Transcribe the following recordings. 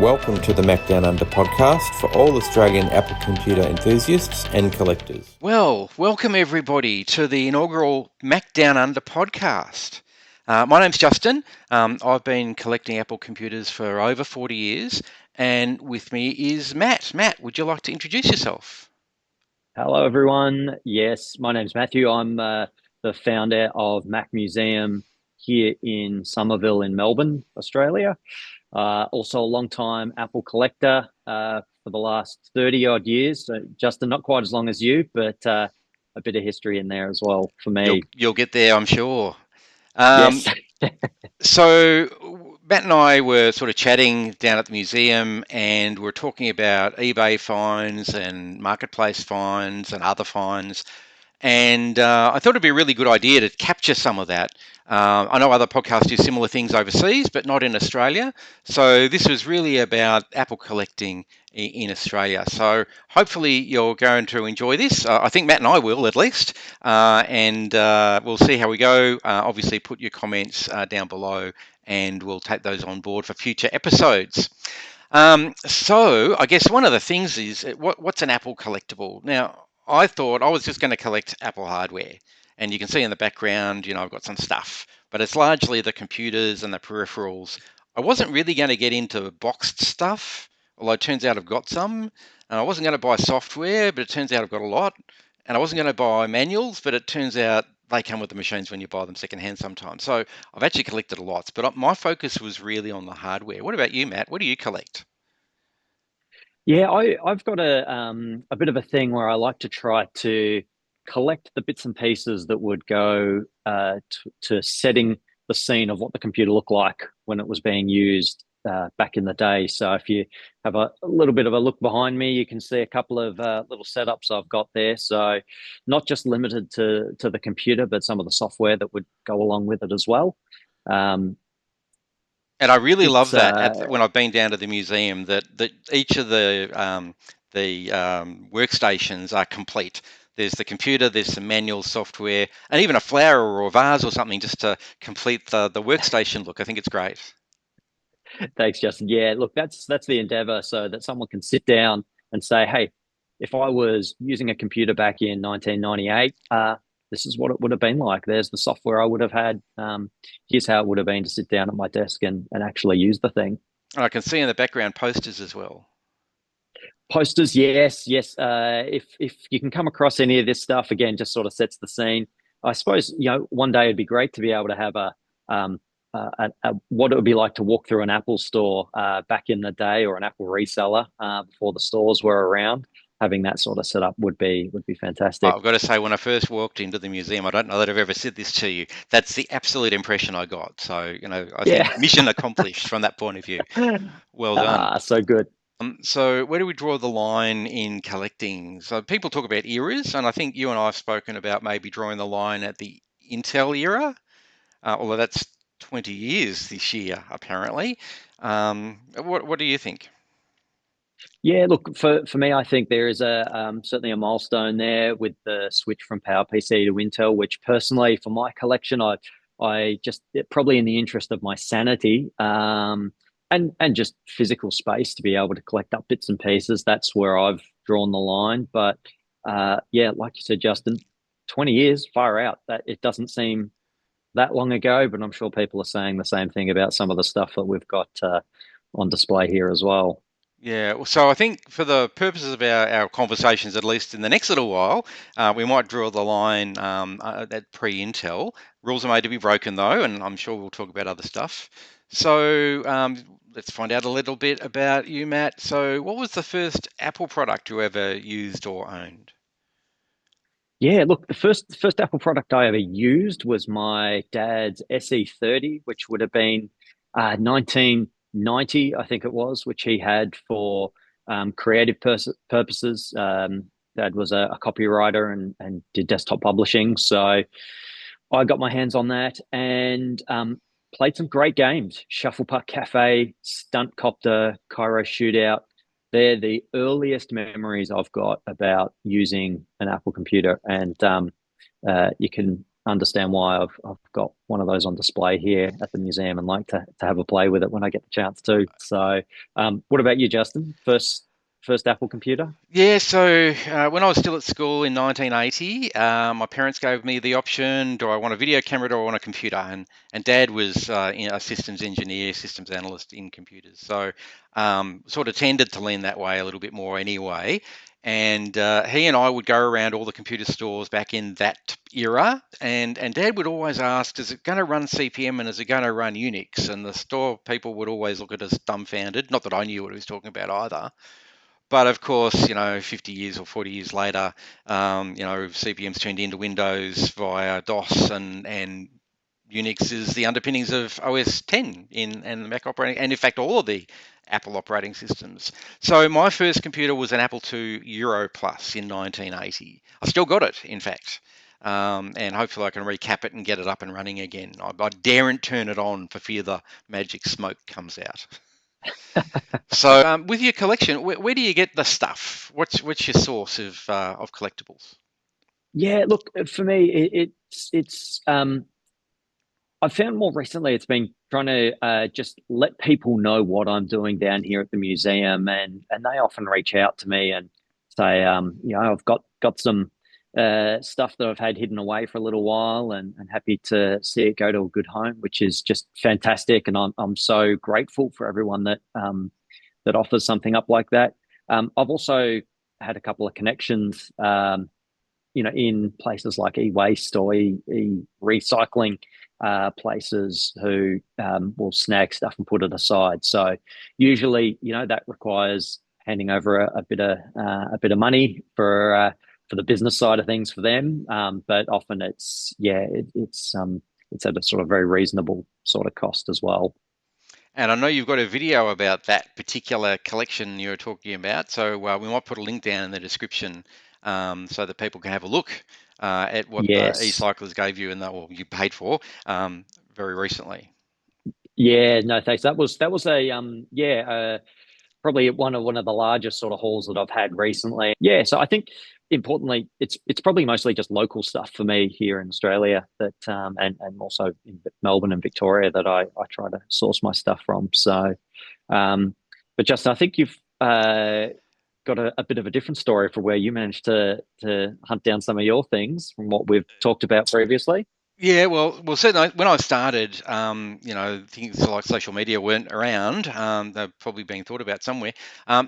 Welcome to the Macdownunder Podcast for all Australian Apple computer enthusiasts and collectors. Well, welcome everybody to the inaugural Macdownunder Podcast. My name's Justin. I've been collecting Apple computers for over 40 years, and with me is Matt. Matt, would you like to introduce yourself? Hello, everyone. Yes, my name's Matthew. I'm the founder of Mac Museum here in Somerville in Melbourne, Australia. Also a long-time Apple collector for the last 30-odd years. So, Justin, not quite as long as you, but a bit of history in there as well for me. You'll get there, I'm sure. Yes. So Matt and I were sort of chatting down at the museum, and we're talking about eBay finds and marketplace finds and other finds. And I thought it'd be a really good idea to capture some of that. I know other podcasts do similar things overseas, but not in Australia. So this was really about Apple collecting in Australia. So hopefully you're going to enjoy this. I think Matt and I will, at least. And we'll see how we go. Obviously, put your comments down below, and we'll take those on board for future episodes. So I guess one of the things is, what's an Apple collectible? Now, I thought I was just going to collect Apple hardware. And you can see in the background, I've got some stuff. But it's largely the computers and the peripherals. I wasn't really going to get into boxed stuff, although it turns out I've got some. And I wasn't going to buy software, but it turns out I've got a lot. And I wasn't going to buy manuals, but it turns out they come with the machines when you buy them secondhand sometimes. So I've actually collected a lot. But my focus was really on the hardware. What about you, Matt? What do you collect? Yeah, I've got a bit of a thing where I like to try to collect the bits and pieces that would go to setting the scene of what the computer looked like when it was being used back in the day. So if you have a little bit of a look behind me, you can see a couple of little setups I've got there. So not just limited to the computer, but some of the software that would go along with it as well. And I really love that when I've been down to the museum, that each of the workstations are complete. There's the computer, there's some manual software, and even a flower or a vase or something just to complete the workstation look. I think it's great. Thanks, Justin. Yeah, look, that's the endeavor, so that someone can sit down and say, hey, if I was using a computer back in 1998, this is what it would have been like. There's the software I would have had. Here's how it would have been to sit down at my desk and actually use the thing. And I can see in the background posters as well. Posters, yes. If you can come across any of this stuff, again, just sort of sets the scene. I suppose, one day it'd be great to be able to have what it would be like to walk through an Apple store back in the day, or an Apple reseller before the stores were around. Having that sort of setup would be fantastic. I've got to say, when I first walked into the museum, I don't know that I've ever said this to you, that's the absolute impression I got. So, I think mission accomplished from that point of view. Well done. So good. So where do we draw the line in collecting? So people talk about eras, and I think you and I have spoken about maybe drawing the line at the Intel era, although that's 20 years this year, apparently. What do you think? Yeah, look, for me, I think there is certainly a milestone there with the switch from PowerPC to Intel, which personally, for my collection, I just, probably in the interest of my sanity and just physical space to be able to collect up bits and pieces, that's where I've drawn the line. But yeah, like you said, Justin, 20 years, far out. That it doesn't seem that long ago, but I'm sure people are saying the same thing about some of the stuff that we've got on display here as well. Yeah, so I think for the purposes of our conversations, at least in the next little while, we might draw the line at pre-Intel. Rules are made to be broken, though, and I'm sure we'll talk about other stuff. So let's find out a little bit about you, Matt. So what was the first Apple product you ever used or owned? Yeah, look, the first Apple product I ever used was my dad's SE30, which would have been 1990, I think it was, which he had for creative purposes. Dad was a copywriter and did desktop publishing, so I got my hands on that and played some great games: Shuffle Puck Cafe, Stunt Copter, Cairo Shootout. They're the earliest memories I've got about using an Apple computer, and you can understand why I've got one of those on display here at the museum and like to have a play with it when I get the chance to. So, what about you, Justin? First Apple computer? Yeah, so when I was still at school in 1980, my parents gave me the option: do I want a video camera, or do I want a computer? And Dad was a systems engineer, systems analyst in computers, so sort of tended to lean that way a little bit more anyway. And he and I would go around all the computer stores back in that era, and Dad would always ask, "Is it going to run CPM and is it going to run Unix?" And the store people would always look at us dumbfounded. Not that I knew what he was talking about either. But of course, 50 years or 40 years later, CPM's turned into Windows via DOS, and Unix is the underpinnings of OS 10 and the Mac operating, and in fact, all of the Apple operating systems. So my first computer was an Apple II Euro Plus in 1980. I still got it, in fact. And hopefully I can recap it and get it up and running again. I daren't turn it on for fear the magic smoke comes out. So, with your collection, where do you get the stuff? What's your source of collectibles? Yeah, look, for me, it's I've found more recently it's been trying to just let people know what I'm doing down here at the museum, and they often reach out to me and say, I've got some stuff that I've had hidden away for a little while, and happy to see it go to a good home, which is just fantastic, and I'm so grateful for everyone that offers something up like that. I've also had a couple of connections, in places like e-waste or e-recycling places who will snag stuff and put it aside. So usually, that requires handing over a bit of money for the business side of things for them. But often it's at a sort of very reasonable sort of cost as well. And I know you've got a video about that particular collection you're talking about, so we might put a link down in the description so that people can have a look at what the Yes. e-cyclers gave you and you paid for very recently. Yeah, no, thanks. That was probably one of the largest sort of hauls that I've had recently. Yeah, so I think importantly, it's probably mostly just local stuff for me here in Australia that and also in Melbourne and Victoria that I try to source my stuff from. So, but Justin, I think you've got a bit of a different story for where you managed to hunt down some of your things from what we've talked about previously. Yeah, well, certainly when I started, things like social media weren't around. They're probably being thought about somewhere.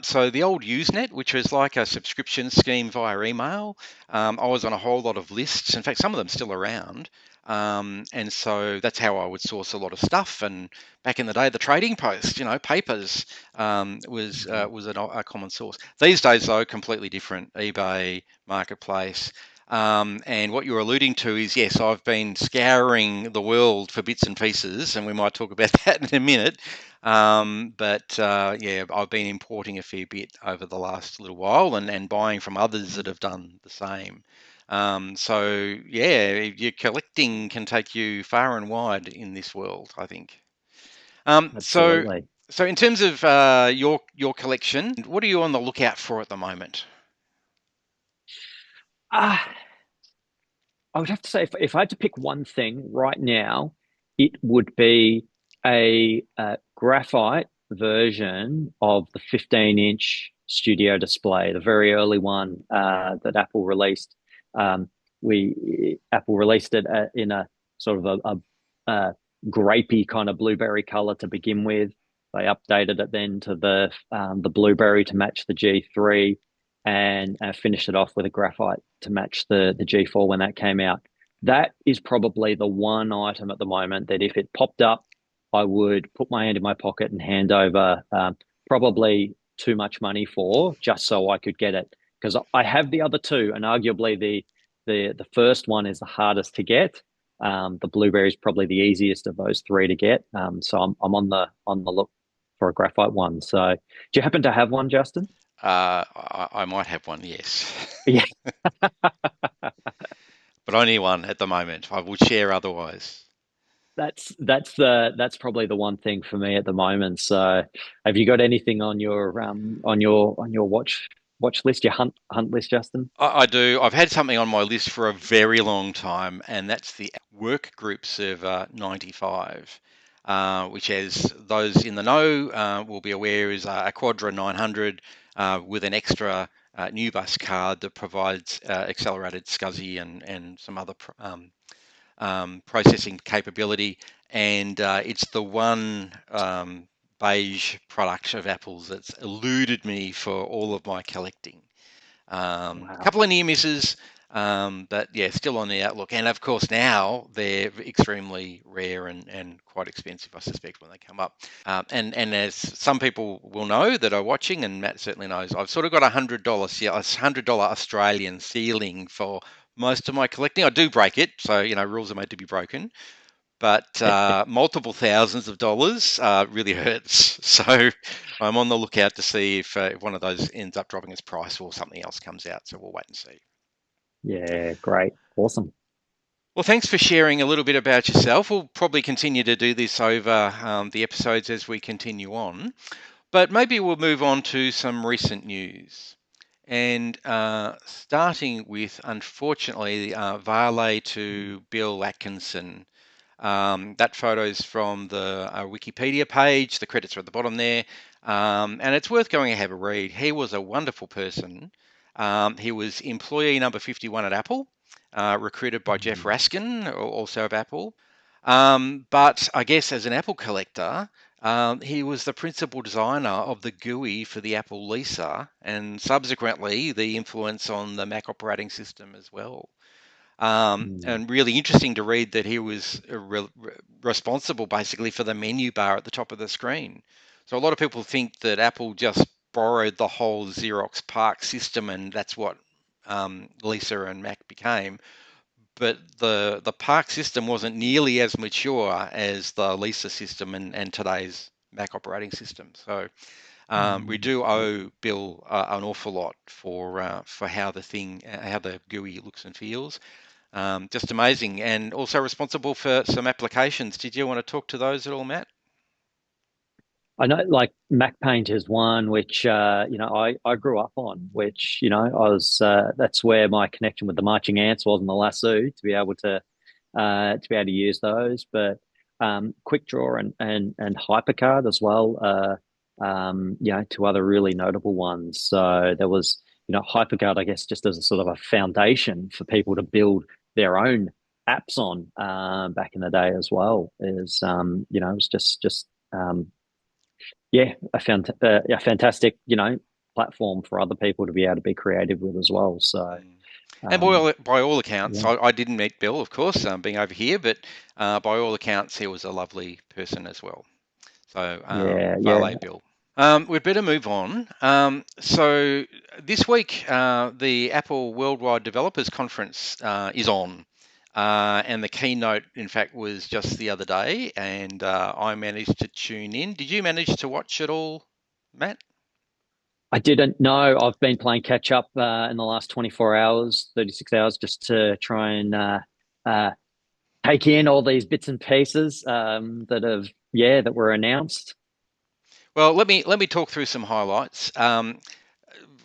So the old Usenet, which was like a subscription scheme via email, I was on a whole lot of lists. In fact, some of them still around. And so that's how I would source a lot of stuff. And back in the day, the trading post, papers, was a common source. These days, though, completely different. eBay, Marketplace. And what you're alluding to is, yes, I've been scouring the world for bits and pieces, and we might talk about that in a minute. But I've been importing a fair bit over the last little while and buying from others that have done the same. Your collecting can take you far and wide in this world, I think. Um, so, Absolutely. so in terms of your collection, what are you on the lookout for at the moment? Ah, I would have to say, if I had to pick one thing right now, it would be a graphite version of the 15-inch studio display, the very early one that Apple released. We Apple released it in a sort of a grapey kind of blueberry color to begin with. They updated it then to the blueberry to match the G3, and finished it off with a graphite to match the G4 when that came out. That is probably the one item at the moment that if it popped up, I would put my hand in my pocket and hand over probably too much money for, just so I could get it. Because I have the other two, and arguably the first one is the hardest to get. The blueberry is probably the easiest of those three to get. So I'm on the look for a graphite one. So do you happen to have one, Justin? I might have one, yes. Yeah. But only one at the moment. I will share otherwise. That's probably the one thing for me at the moment. So, have you got anything on your watch watch list, your hunt list, Justin? I do. I've had something on my list for a very long time, and that's the Work Group Server 95, which, as those in the know will be aware, is a Quadra 900 with an extra new bus card that provides accelerated SCSI and some other processing capability. And it's the one beige product of Apple's that's eluded me for all of my collecting. A Wow. couple of near misses, but yeah, still on the outlook. And of course, now they're extremely rare and quite expensive, I suspect, when they come up. And as some people will know that are watching, and Matt certainly knows, I've sort of got $100 Australian ceiling for most of my collecting. I do break it, so rules are made to be broken. But multiple thousands of dollars really hurts. So I'm on the lookout to see if one of those ends up dropping its price or something else comes out. So we'll wait and see. Yeah, great. Awesome. Well, thanks for sharing a little bit about yourself. We'll probably continue to do this over the episodes as we continue on. But maybe we'll move on to some recent news. And starting with, unfortunately, Vale to Bill Atkinson. That photo is from the Wikipedia page. The credits are at the bottom there. And it's worth going and have a read. He was a wonderful person. He was employee number 51 at Apple, recruited by Jeff Raskin, also of Apple. But I guess as an Apple collector, he was the principal designer of the GUI for the Apple Lisa and subsequently the influence on the Mac operating system as well. And really interesting to read that he was responsible basically for the menu bar at the top of the screen. So a lot of people think that Apple just borrowed the whole Xerox PARC system and that's what Lisa and Mac became. But the PARC system wasn't nearly as mature as the Lisa system and today's Mac operating system. So we do owe Bill an awful lot for how the GUI looks and feels. Just amazing, and also responsible for some applications. Did you want to talk to those at all, Matt? I know, like Mac Paint is one which I grew up on, which I was that's where my connection with the marching ants was in the lasso to be able to use those. But Quick Draw and HyperCard as well. Two other really notable ones. So there was HyperCard, I guess, just as a sort of a foundation for people to build their own apps on back in the day as well. It was just a fantastic platform for other people to be able to be creative with as well. So. And by all accounts, yeah. I didn't meet Bill, of course, being over here, but by all accounts, he was a lovely person as well. So, Valet Bill. We'd better move on. So this week, the Apple Worldwide Developers Conference is on. And the keynote, in fact, was just the other day, and I managed to tune in. Did you manage to watch it all, Matt? I didn't know. I've been playing catch up in the last 24 hours, 36 hours, just to try and take in all these bits and pieces that were announced. Well, let me talk through some highlights.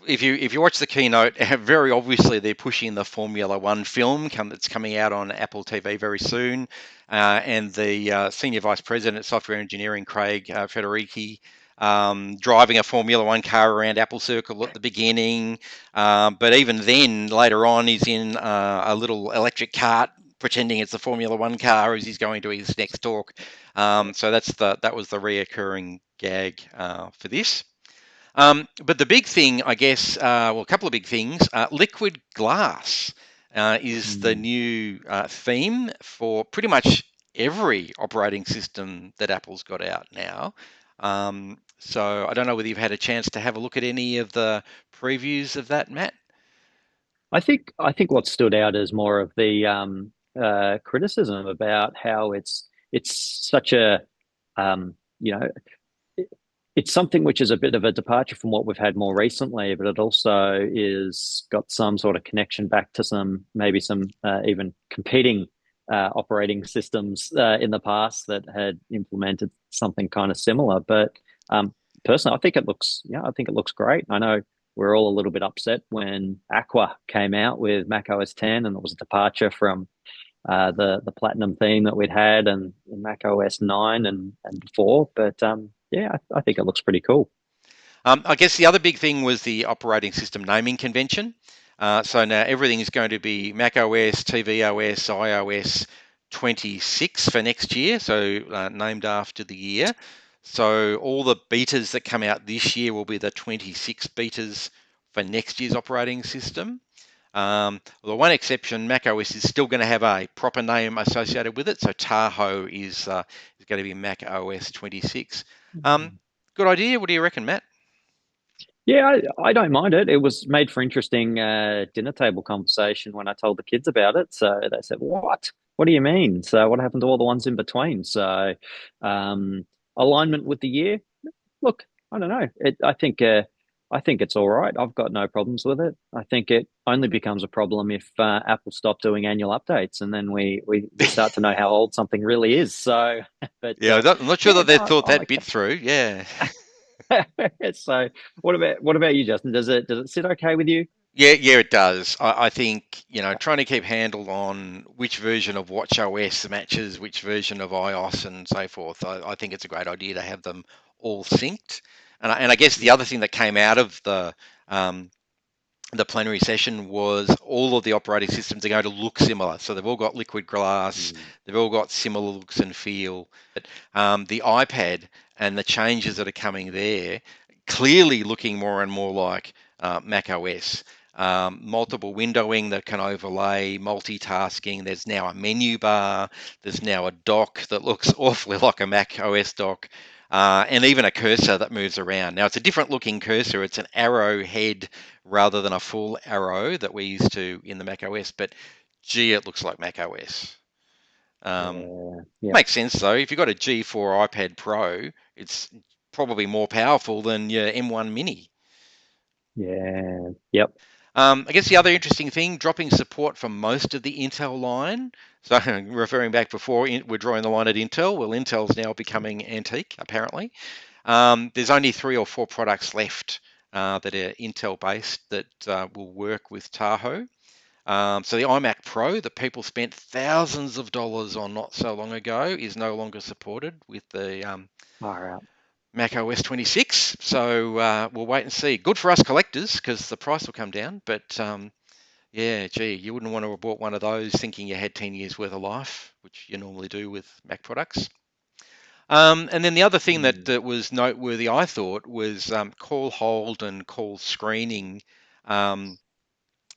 If you watch the keynote, very obviously they're pushing the Formula One film that's coming out on Apple TV very soon, and the Senior Vice President of Software Engineering, Craig Federici, driving a Formula One car around Apple Circle at the beginning, but even then, later on, he's in a little electric cart pretending it's a Formula One car as he's going to his next talk. So that was the reoccurring gag for this. But the big thing, I guess, a couple of big things. Liquid glass is the new theme for pretty much every operating system that Apple's got out now. So I don't know whether you've had a chance to have a look at any of the previews of that, Matt. I think what stood out is more of the criticism about how it's such a it's something which is a bit of a departure from what we've had more recently, but it also is got some sort of connection back to some even competing operating systems in the past that had implemented something kind of similar. But personally, I think it looks great. I know we're all a little bit upset when Aqua came out with Mac OS 10, and it was a departure from the platinum theme that we'd had and Mac OS 9 and before. But yeah, I think it looks pretty cool. I guess the other big thing was the operating system naming convention. So now everything is going to be Mac OS, tvOS, iOS 26 for next year, so named after the year. So all the betas that come out this year will be the 26 betas for next year's operating system. The one exception, Mac OS is still going to have a proper name associated with it. So Tahoe is going to be Mac OS 26. Good idea. What do you reckon, Matt? Yeah, I don't mind it. It was made for interesting dinner table conversation when I told the kids about it. So they said, "What? What do you mean? So what happened to all the ones in between?" So alignment with the year. Look, I don't know. I think it's all right. I've got no problems with it. I think it only becomes a problem if Apple stop doing annual updates, and then we start to know how old something really is. So, but yeah, I'm not sure yeah, that they no, thought I'm that okay. bit through. Yeah. So, what about you, Justin? Does it sit okay with you? Yeah, it does. I think, trying to keep handle on which version of watchOS matches which version of iOS and so forth. I think it's a great idea to have them all synced. And I guess the Yeah. other thing that came out of the plenary session was all of the operating systems are going to look similar. So they've all got liquid glass, Mm. they've all got similar looks and feel. But the iPad and the changes that are coming there, clearly looking more and more like Mac OS. Multiple windowing that can overlay, multitasking. There's now a menu bar. There's now a dock that looks awfully like a Mac OS dock. And even a cursor that moves around. Now, it's a different looking cursor. It's an arrow head rather than a full arrow that we're used to in the Mac OS, but gee, it looks like Mac OS. Yeah. Yep. Makes sense though. If you've got a G4 iPad Pro, it's probably more powerful than your M1 Mini. Yeah. Yep. I guess the other interesting thing, dropping support for most of the Intel line. So referring back before, we're drawing the line at Intel. Well, Intel's now becoming antique, apparently. There's only 3 or 4 products left that are Intel based that will work with Tahoe. So the iMac Pro that people spent thousands of dollars on not so long ago is no longer supported with the All right. Mac OS 26. So we'll wait and see. Good for us collectors because the price will come down. But yeah, gee, you wouldn't want to have bought one of those thinking you had 10 years worth of life, which you normally do with Mac products. And then the other thing Mm. that was noteworthy, I thought, was call hold and call screening um,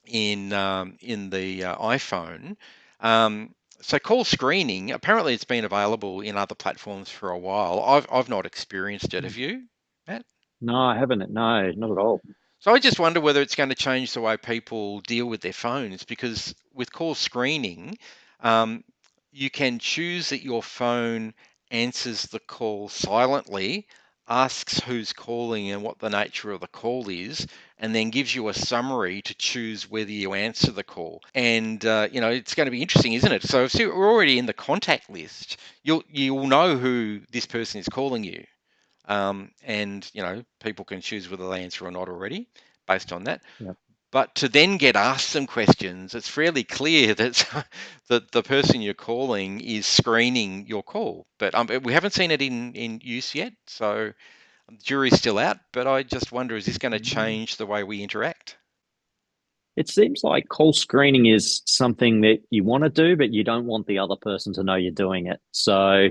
in the iPhone. Um, so call screening, apparently it's been available in other platforms for a while. I've not experienced it. Have you, Matt? No, I haven't. No, not at all. So I just wonder whether it's going to change the way people deal with their phones because with call screening, um, you can choose that your phone answers the call silently, asks who's calling and what the nature of the call is, and then gives you a summary to choose whether you answer the call. And it's going to be interesting, isn't it? So if you're already in the contact list, you'll know who this person is calling you. And people can choose whether they answer or not already based on that. Yep. But to then get asked some questions, it's fairly clear that that the person you're calling is screening your call. But we haven't seen it in use yet, so the jury's still out. But I just wonder, is this going to Mm. change the way we interact? It seems like call screening is something that you want to do, but you don't want the other person to know you're doing it. So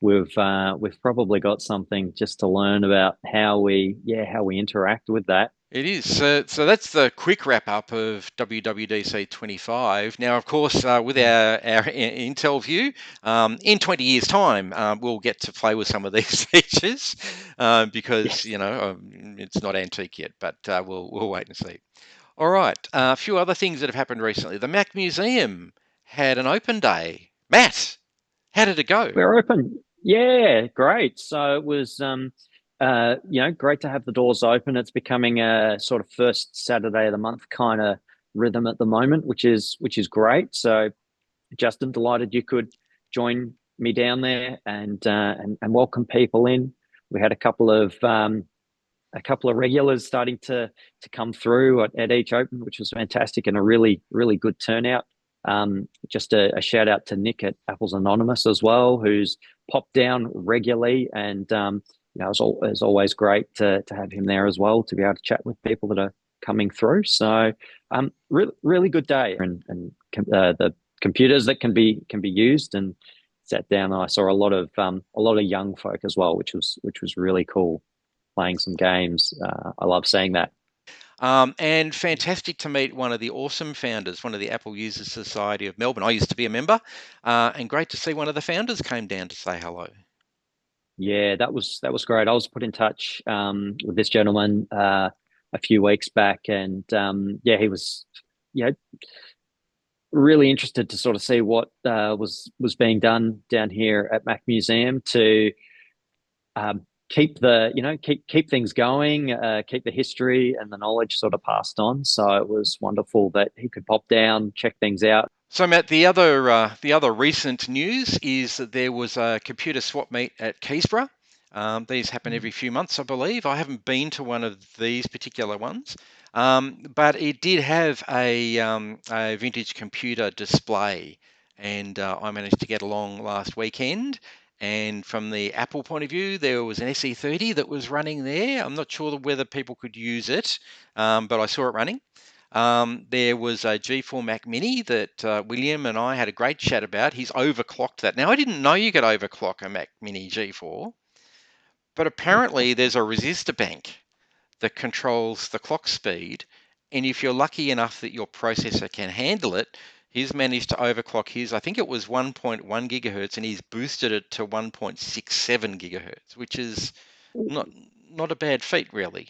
we've probably got something just to learn about how we interact with that. It is. So that's the quick wrap up of WWDC 25. Now, of course, with our Intel view, in 20 years' time, we'll get to play with some of these features because, Yes. it's not antique yet, but we'll wait and see. All right. A few other things that have happened recently. The Mac Museum had an open day. Matt, how did it go? We're open. Yeah, great. So it was great to have the doors open. It's becoming a sort of first Saturday of the month kind of rhythm at the moment, which is great. So Justin, delighted you could join me down there and welcome people in. We had a couple of a couple of regulars starting to come through at each open, which was fantastic and a really, really good turnout. Just a shout out to Nick at Apples Anonymous as well, who's popped down regularly, and it's always great to have him there as well, to be able to chat with people that are coming through. So, really good day, and the computers that can be used, and sat down and I saw a lot of young folk as well, which was really cool, playing some games. I love seeing that. And fantastic to meet one of the awesome founders, one of the Apple Users Society of Melbourne. I used to be a member, and great to see one of the founders came down to say hello. Yeah, that was great. I was put in touch with this gentleman a few weeks back, and he was, really interested to sort of see what was being done down here at Mac Museum to keep keep things going, keep the history and the knowledge sort of passed on. So it was wonderful that he could pop down, check things out. So, Matt, the other recent news is that there was a computer swap meet at Keysborough. These happen every few months, I believe. I haven't been to one of these particular ones, but it did have a vintage computer display, and I managed to get along last weekend. And from the Apple point of view, there was an SE30 that was running there. I'm not sure whether people could use it, but I saw it running. There was a G4 Mac Mini that William and I had a great chat about. He's overclocked that. Now, I didn't know you could overclock a Mac Mini G4, but apparently there's a resistor bank that controls the clock speed. And if you're lucky enough that your processor can handle it, he's managed to overclock his, I think it was 1.1 gigahertz, and he's boosted it to 1.67 gigahertz, which is not a bad feat, really.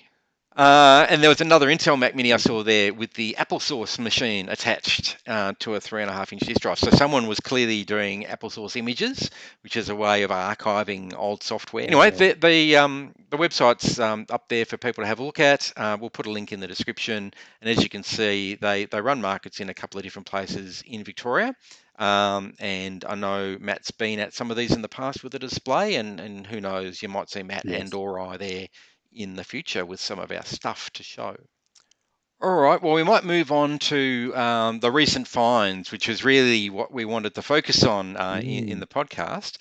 And there was another Intel Mac Mini I saw there with the applesauce machine attached to a 3.5-inch disk drive. So someone was clearly doing applesauce images, which is a way of archiving old software. Anyway, the website's up there for people to have a look at. We'll put a link in the description. And as you can see, they run markets in a couple of different places in Victoria. And I know Matt's been at some of these in the past with a display, and who knows, you might see Matt and or I there in the future with some of our stuff to show. All right, well, we might move on to the recent finds, which is really what we wanted to focus on in the podcast.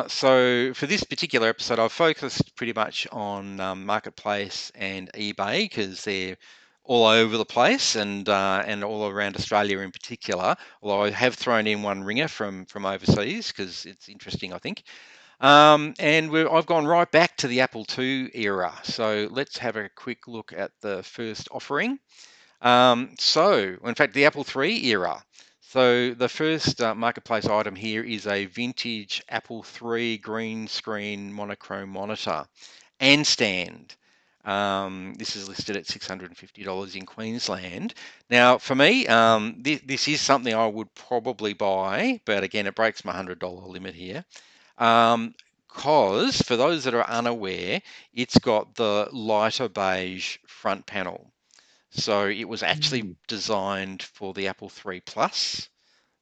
So for this particular episode, I've focused pretty much on Marketplace and eBay, because they're all over the place, and all around Australia in particular, although I have thrown in one ringer from overseas because it's interesting, I think. And I've gone right back to the Apple II era. So let's have a quick look at the first offering. So, in fact, the Apple III era. So the first marketplace item here is a vintage Apple III green screen monochrome monitor and stand. This is listed at $650 in Queensland. Now, for me, this is something I would probably buy, but again, it breaks my $100 limit here. Because for those that are unaware, it's got the lighter beige front panel. So it was actually designed for the Apple III Plus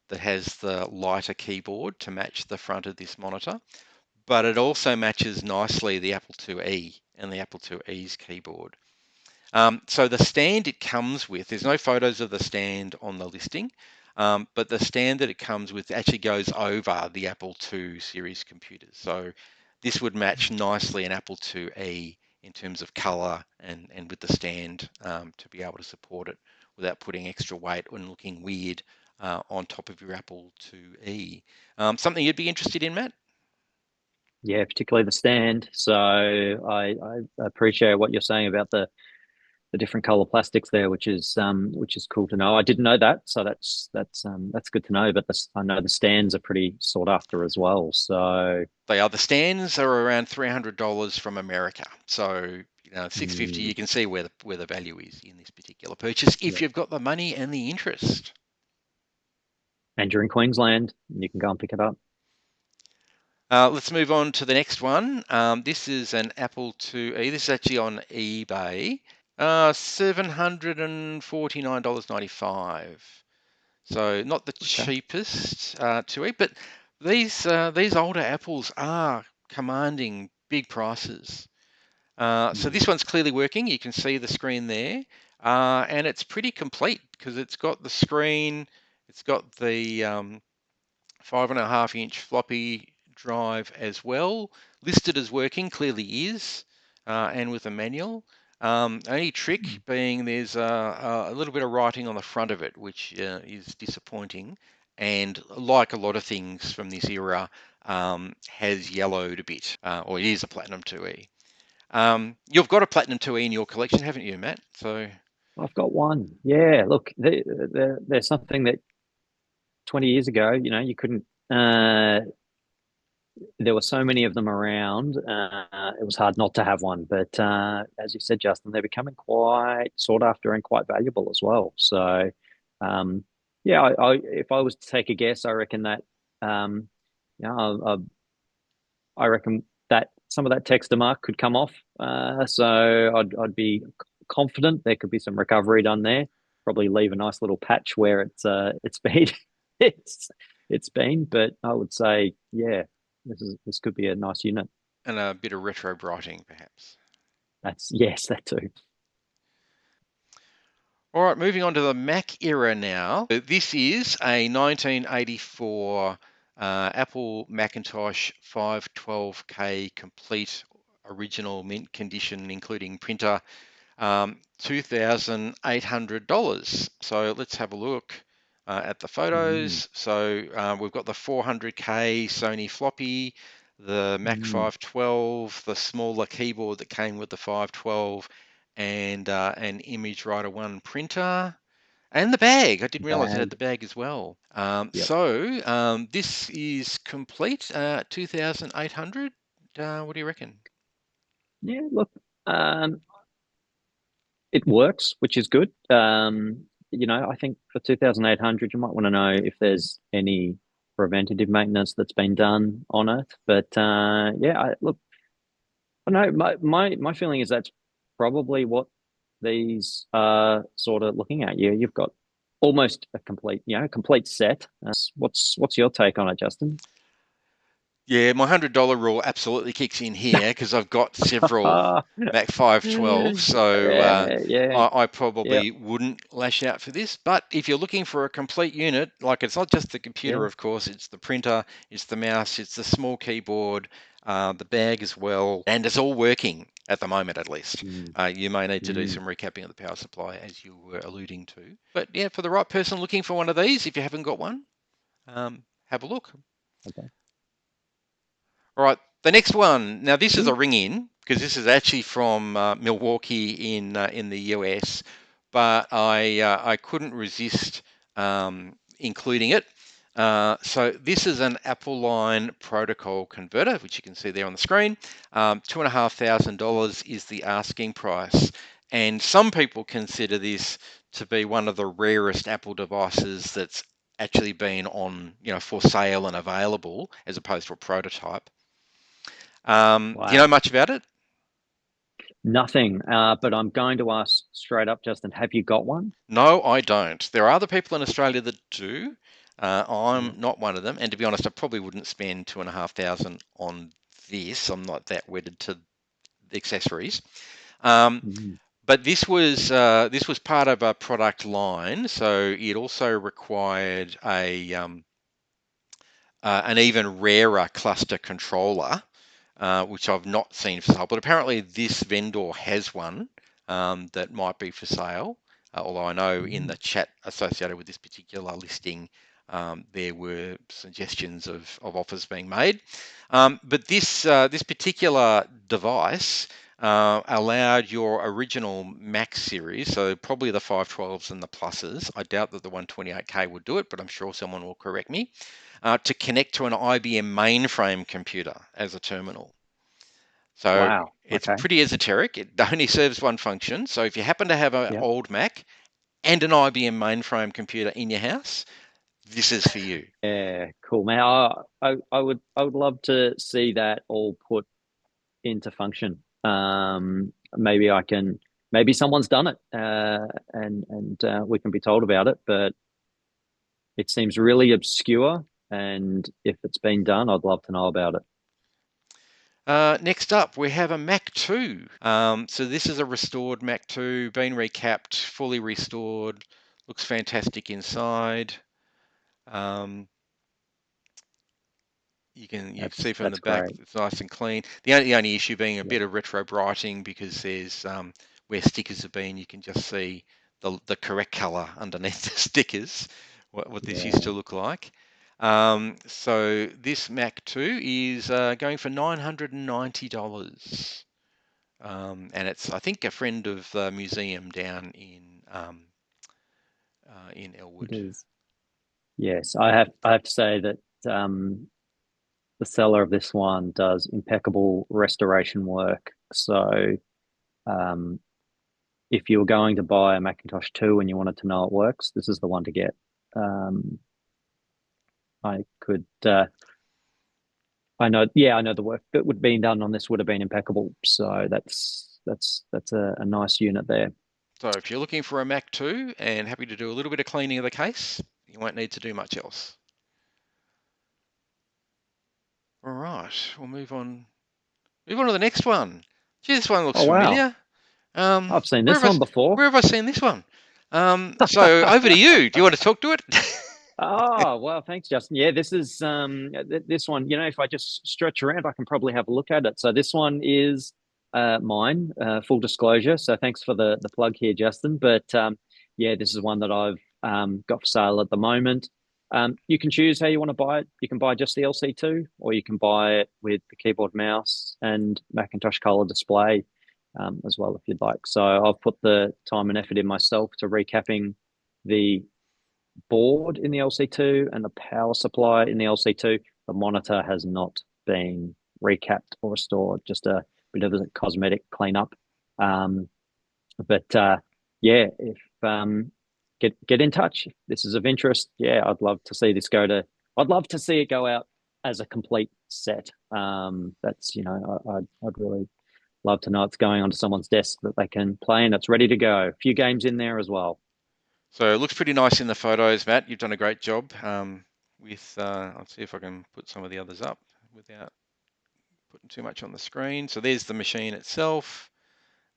that has the lighter keyboard to match the front of this monitor, but it also matches nicely the Apple IIe and the Apple IIe's keyboard. So the stand it comes with, there's no photos of the stand on the listing, but the stand that it comes with actually goes over the Apple II series computers. So this would match nicely an Apple IIe in terms of color and with the stand to be able to support it without putting extra weight and looking weird on top of your Apple IIe. Something you'd be interested in, Matt? Yeah, particularly the stand. So I appreciate what you're saying about the different color plastics there, which is cool to know. I didn't know that, so that's good to know. But I know the stands are pretty sought after as well. So they are. The stands are around $300 from America. So $650. You can see where the value is in this particular purchase if you've got the money and the interest. And you're in Queensland, you can go and pick it up. Let's move on to the next one. This is an Apple IIe. This is actually on eBay. $749.95. So not the cheapest IIe, but these older Apples are commanding big prices. So this one's clearly working. You can see the screen there, and it's pretty complete because it's got the screen, it's got the 5.5-inch floppy drive as well, listed as working, clearly is, and with a manual. Only trick being there's a little bit of writing on the front of it, which is disappointing. And like a lot of things from this era, has yellowed a bit, or it is a Platinum 2E. You've got a Platinum 2E in your collection, haven't you, Matt? So I've got one. Yeah, look, there's something that 20 years ago, you couldn't. There were so many of them around. It was hard not to have one. But as you said, Justin, they're becoming quite sought after and quite valuable as well. So, yeah, if I was to take a guess, I reckon that, yeah, I reckon that some of that texture mark could come off. So I'd be confident there could be some recovery done there. Probably leave a nice little patch where it's been it's been. But I would say, yeah, this could be a nice unit. and a bit of retro brighting, perhaps. Yes, that too. All right, moving on to the Mac era now. This is a 1984 Apple Macintosh 512K complete original mint condition, including printer, $2,800. So let's have a look at the photos. So we've got the 400K Sony floppy, the Mac 512, the smaller keyboard that came with the 512, and an Image Writer 1 printer, and the bag. I didn't realize it had the bag as well. Yep. So this is complete, 2,800. What do you reckon? Yeah, look, it works, which is good. I think for 2,800, you might want to know if there's any preventative maintenance that's been done on it. But yeah, look, I know my feeling is that's probably what these are sort of looking at. You've got almost a complete set. What's your take on it, Justin? Yeah, my $100 rule absolutely kicks in here because I've got several Mac 512, so I Yeah. probably wouldn't lash out for this. But if you're looking for a complete unit, like it's not just the computer, Yeah. of course, it's the printer, it's the mouse, it's the small keyboard, the bag as well, and it's all working at the moment at least. You may need to do some recapping of the power supply, as you were alluding to. But yeah, for the right person looking for one of these, if you haven't got one, have a look. Okay. All right, the next one. Now this is a ring in because this is actually from Milwaukee in the US, but I couldn't resist including it. So this is an Apple line protocol converter, which you can see there on the screen. $2,500 is the asking price, and some people consider this to be one of the rarest Apple devices that's actually been on, for sale and available, as opposed to a prototype. Do you know Wow. much about it? Nothing. But I'm going to ask straight up, Justin, have you got one? No, I don't. There are other people in Australia that do. Yeah. I'm not one of them, and to be honest, I probably wouldn't spend $2,500 on this. I'm not that wedded to the accessories. But this was part of a product line, so it also required an even rarer cluster controller, which I've not seen for sale. But apparently this vendor has one that might be for sale. Although I know in the chat associated with this particular listing, there were suggestions of offers being made. But this particular device allowed your original Mac series, so probably the 512s and the pluses. I doubt that the 128K would do it, but I'm sure someone will correct me. To connect to an IBM mainframe computer as a terminal. So Wow. it's Okay. pretty esoteric. It only serves one function. So if you happen to have an Yeah. old Mac and an IBM mainframe computer in your house, this is for you. Yeah. Cool, man. I would love to see that all put into function. Maybe someone's done it, and we can be told about it, but it seems really obscure. And if it's been done, I'd love to know about it. Next up, we have a Mac 2. So this is a restored Mac 2, been recapped, fully restored, looks fantastic inside. You can see from the back, great. it's nice and clean. The only issue being a bit of retro brighting, because there's where stickers have been, you can just see the correct color underneath the stickers, what this used to look like. So this Mac 2 is going for $990. And it's, I think, a friend of the museum down in Elwood. It is. Yes, I have to say that the seller of this one does impeccable restoration work. So if you were going to buy a Macintosh 2 and you wanted to know it works, this is the one to get. I could, I know the work that would be done on this would have been impeccable. So that's a nice unit there. So if you're looking for a Mac 2 and happy to do a little bit of cleaning of the case, you won't need to do much else. All right, we'll move on. Move on to the next one. Gee, this one looks familiar. Wow. I've seen this one before. Where have I seen this one? So over to you. Do you want to talk to it? Oh, well, thanks, Justin. Yeah, this is this one, if I just stretch around, I can probably have a look at it. So this one is mine, full disclosure. So thanks for the plug here, Justin. But yeah, this is one that I've got for sale at the moment. You can choose how you want to buy it. You can buy just the LC2, or you can buy it with the keyboard, mouse, and Macintosh color display as well, if you'd like. So I've put the time and effort in myself to recapping the board in the LC2 and the power supply in the LC2. The monitor has not been recapped or restored, just a bit of a cosmetic cleanup. But yeah, if get in touch if this is of interest. Yeah, I'd love to see this I'd love to see it go out as a complete set. That's I'd really love to know it's going onto someone's desk that they can play and it's ready to go. A few games in there as well. So it looks pretty nice in the photos, Matt. You've done a great job with, I'll see if I can put some of the others up without putting too much on the screen. So there's the machine itself.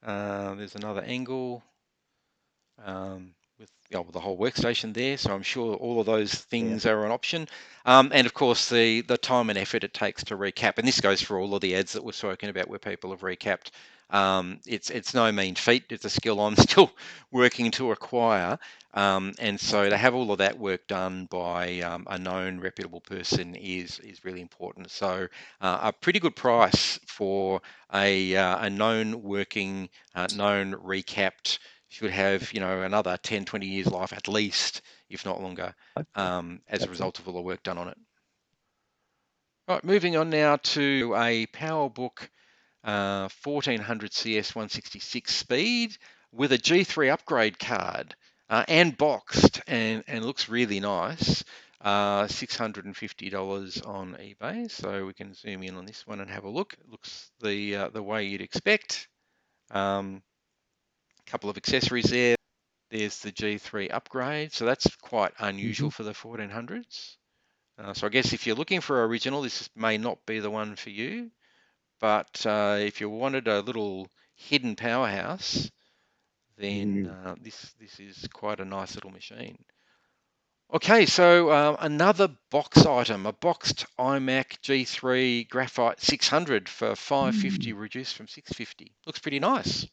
There's another angle with the whole workstation there. So I'm sure all of those things are an option. And of course, the time and effort it takes to recap. And this goes for all of the ads that we're talking about where people have recapped. It's no mean feat. It's a skill I'm still working to acquire. And so to have all of that work done by a known reputable person is really important. So a pretty good price for a known working, known recapped, should have another 10, 20 years life at least, if not longer, as a result of all the work done on it. Right, moving on now to a PowerBook 1400 CS 166 speed with a G3 upgrade card and boxed, and looks really nice. $650 on eBay. So we can zoom in on this one and have a look. It looks the way you'd expect. Couple of accessories there. There's the G3 upgrade. So that's quite unusual for the 1400s. So I guess if you're looking for original, this may not be the one for you. But if you wanted a little hidden powerhouse, then this is quite a nice little machine. Okay, so another box item, a boxed iMac G3 Graphite 600 for $550, reduced from $650. Looks pretty nice.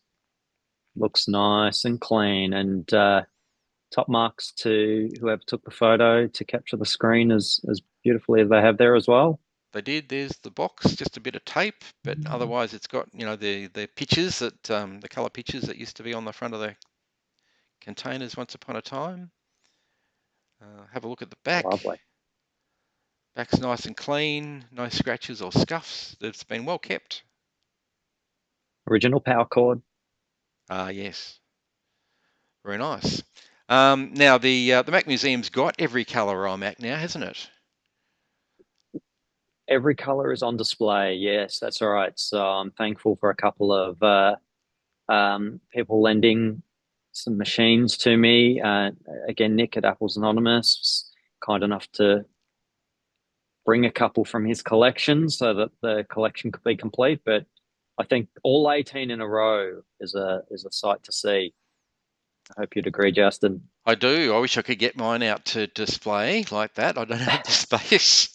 Looks nice and clean, and top marks to whoever took the photo to capture the screen as beautifully as they have there as well. They did. There's the box, just a bit of tape, but otherwise it's got the pictures that the color pictures that used to be on the front of the containers once upon a time. Have a look at the back. Lovely. Back's nice and clean, no scratches or scuffs. It's been well kept. Original power cord. Yes. Very nice. Now the Mac Museum's got every color iMac now, hasn't it? Every color is on display. Yes, that's all right. So I'm thankful for a couple of people lending some machines to me. Again, Nick at Apple's Anonymous was kind enough to bring a couple from his collection so that the collection could be complete. But I think all 18 in a row is a sight to see. I hope you'd agree, Justin. I do. I wish I could get mine out to display like that. I don't have the space.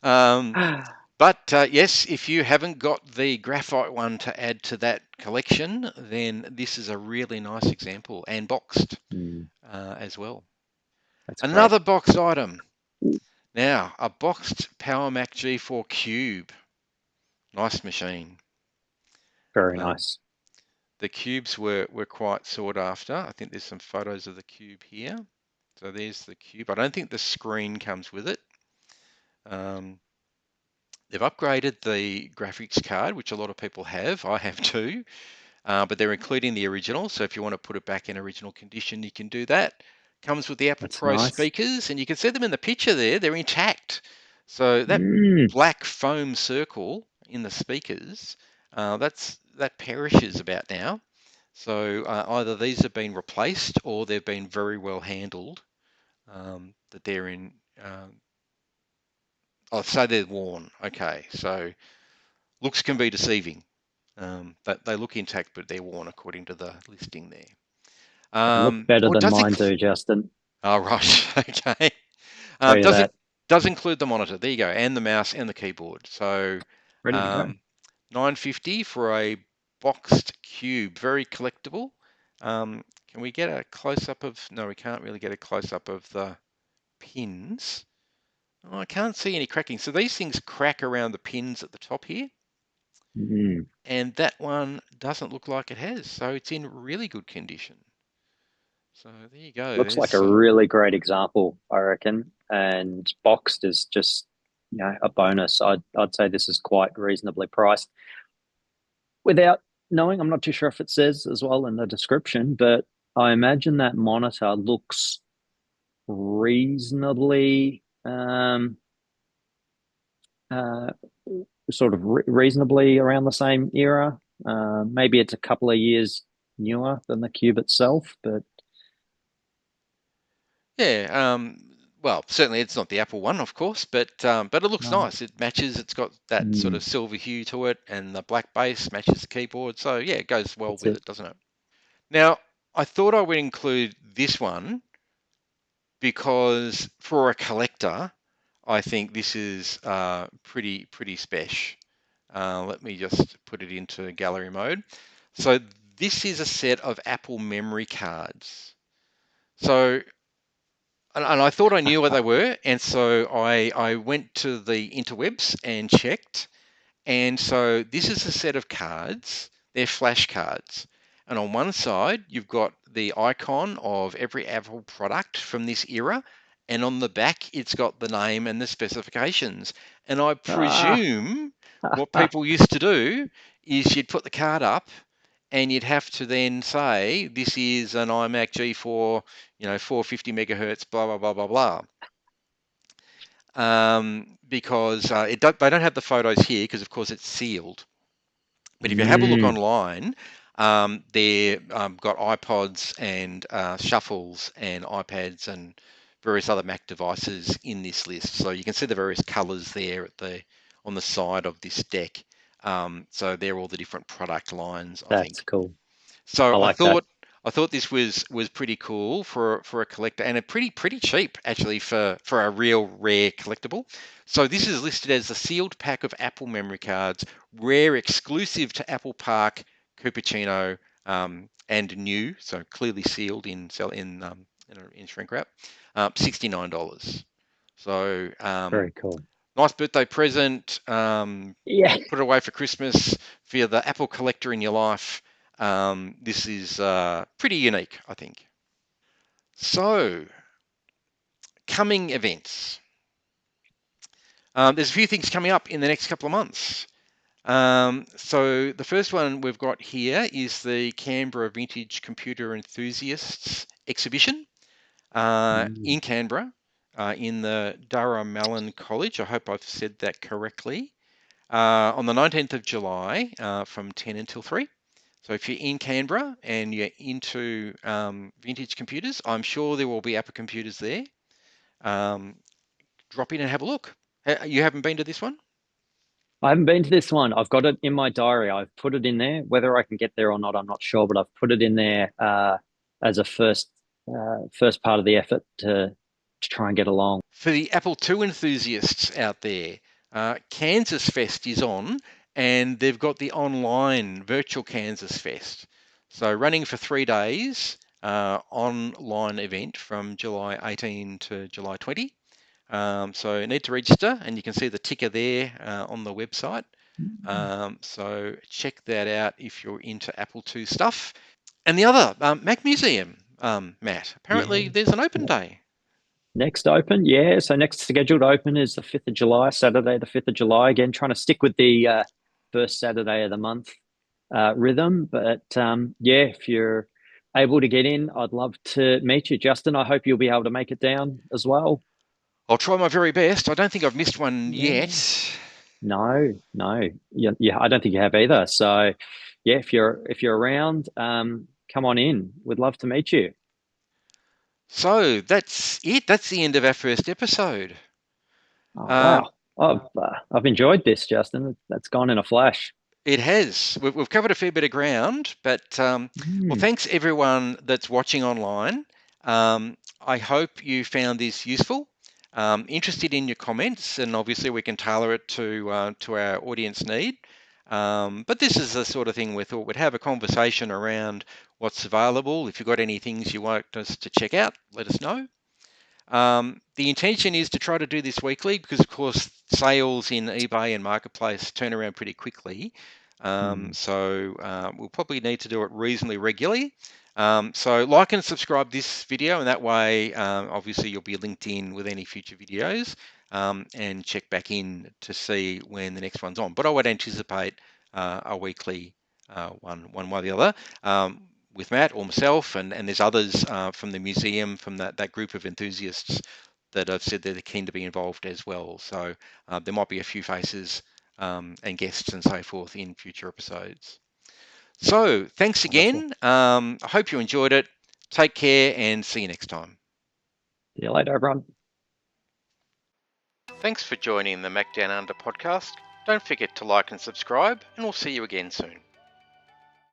But yes, if you haven't got the graphite one to add to that collection, then this is a really nice example, and boxed as well. That's Another great. boxed item. Now, a boxed Power Mac G4 Cube. Nice machine. Very nice. The cubes were quite sought after. I think there's some photos of the cube here. So there's the cube. I don't think the screen comes with it. They've upgraded the graphics card, which a lot of people have. I have too. But they're including the original. So if you want to put it back in original condition, you can do that. Comes with the Apple That's Pro nice. speakers, and you can see them in the picture there. They're intact. So that black foam circle in the speakers, that perishes about now. So either these have been replaced or they've been very well handled. That they're in. So they're worn. Okay, so looks can be deceiving. But they look intact, but they're worn according to the listing there. They look better than mine do, Justin. Oh, right. Okay. Tell you that. Does include the monitor. There you go, and the mouse and the keyboard. So Ready to go. $9.50 for a boxed cube, very collectible. Can we get a close up of? No, we can't really get a close up of the pins. Oh, I can't see any cracking. So these things crack around the pins at the top here. And that one doesn't look like it has. So it's in really good condition. So there you go. Looks like a really great example, I reckon. And boxed is just, a bonus. I'd say this is quite reasonably priced. Without knowing, I'm not too sure if it says as well in the description, but I imagine that monitor looks reasonably reasonably around the same era. Maybe it's a couple of years newer than the Cube itself, but yeah. Well, certainly it's not the Apple one, of course, but it looks nice. It matches. It's got that sort of silver hue to it, and the black base matches the keyboard. So yeah, it goes well with it, doesn't it? Now, I thought I would include this one because for a collector, I think this is pretty special. Let me just put it into gallery mode. So this is a set of Apple memory cards. So, and I thought I knew what they were, and so I went to the interwebs and checked. And so this is a set of cards. They're flash cards. And on one side, you've got the icon of every Apple product from this era. And on the back, it's got the name and the specifications. And I presume what people used to do is you'd put the card up and you'd have to then say, this is an iMac G4, 450 megahertz, blah, blah, blah, blah, blah. Because they don't have the photos here because, of course, it's sealed. But if you have a look online, they've got iPods and shuffles and iPads and various other Mac devices in this list. So you can see the various colors there on the side of this deck. So they're all the different product lines, I think. That's cool. So I thought this was pretty cool for a collector, and a pretty cheap actually for a real rare collectible. So this is listed as a sealed pack of Apple memory cards, rare exclusive to Apple Park, Cupertino, and new. So clearly sealed in shrink wrap. $69. So very cool. Nice birthday present. Yeah. Put it away for Christmas for the Apple collector in your life. This is pretty unique, I think. So, coming events. There's a few things coming up in the next couple of months. So the first one we've got here is the Canberra Vintage Computer Enthusiasts exhibition in Canberra in the Durham College. I hope I've said that correctly. On the 19th of July from 10 until 3. So if you're in Canberra and you're into vintage computers, I'm sure there will be Apple computers there. Drop in and have a look. You haven't been to this one? I haven't been to this one. I've got it in my diary. I've put it in there. Whether I can get there or not, I'm not sure, but I've put it in there as a first part of the effort to try and get along. For the Apple II enthusiasts out there, Kansas Fest is on, and they've got the online virtual Kansas Fest. So running for 3 days, online event from July 18 to July 20. So you need to register, and you can see the ticker there on the website. So check that out if you're into Apple II stuff. And the other, Mac Museum, Matt, apparently there's an open day. Next open, yeah. So next scheduled open is the 5th of July, Saturday, the 5th of July. Again, trying to stick with the first Saturday of the month rhythm. But yeah, if you're able to get in, I'd love to meet you, Justin. I hope you'll be able to make it down as well. I'll try my very best. I don't think I've missed one yet. No. Yeah, I don't think you have either. So yeah, if you're around, come on in. We'd love to meet you. So that's it. That's the end of our first episode. Oh, wow. I've enjoyed this, Justin. That's gone in a flash. It has. We've covered a fair bit of ground, but well, thanks everyone that's watching online. I hope you found this useful. Interested in your comments, and obviously we can tailor it to our audience need. But this is the sort of thing we thought we'd have a conversation around what's available. If you've got any things you want us to check out, let us know. The intention is to try to do this weekly because, of course, sales in eBay and Marketplace turn around pretty quickly. So we'll probably need to do it reasonably regularly. So like and subscribe this video, and that way, obviously, you'll be linked in with any future videos, and check back in to see when the next one's on. But I would anticipate a weekly one way or the other. With Matt or myself, and there's others from the museum, from that group of enthusiasts that have said they're keen to be involved as well. So there might be a few faces and guests and so forth in future episodes. So thanks again. I hope you enjoyed it. Take care and see you next time. See you later, everyone. Thanks for joining the Macdownunder Podcast. Don't forget to like and subscribe, and we'll see you again soon.